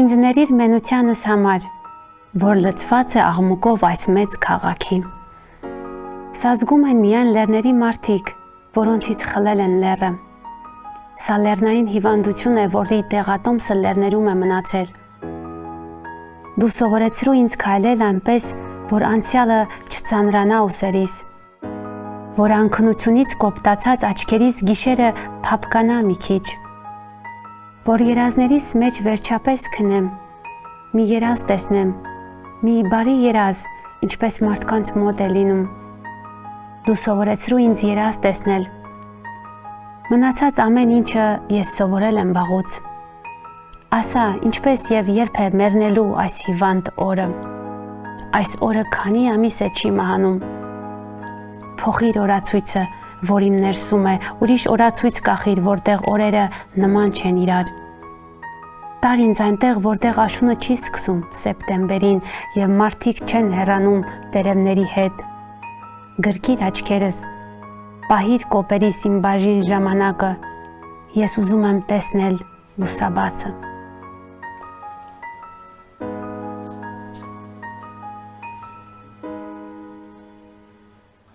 ինձ ներիր մենությանս համար, որ լցված է աղմուկով այս մեծ քաղաքի։ Սա զգում են միայն լեռների մարդիկ, որոնցից խլել են լեռը։ Սա լեռնային հիվանդություն է, որի տեղատոմսը լեռներում է մնացել։ Դու սովորեցրու ինձ քայլել այնպես, որ անցյալը չծանրանա ուսերիս, որ անքնությունից կոպտացած աչքերիս գիշերը փափկանա մի քիչ, որ երազներիս մեջ վերջապես քնեմ, մի երազ տեսնեմ, մի բարի երազ, ինչպես մարդկանց մոտ է լինում։ Դու սովորեցրու ինձ երազ տեսնել։ Մնացած ամեն ինչը ես սովորել եմ վաղուց։ Ասա, ինչպես եւ երբ է մեռնելու այս հիվանդ օրը։ Այս օրը քանի ամիս է չի մահանում։ Փոխիր օրացույցը, որ իմ ներսում է, ուրիշ օրացույց կախիր, որտեղ օրերը նման չեն իրար։ Տար ինձ այնտեղ, որտեղ աշունը չի սկսում սեպտեմբերին եւ մարդիկ չեն հեռանում տերևների հետ։ Գրկիր աչքերս, պահիր կոպերիս իմ բաժին ժամանակը, ես ուզում եմ տեսնել լուսաբացը։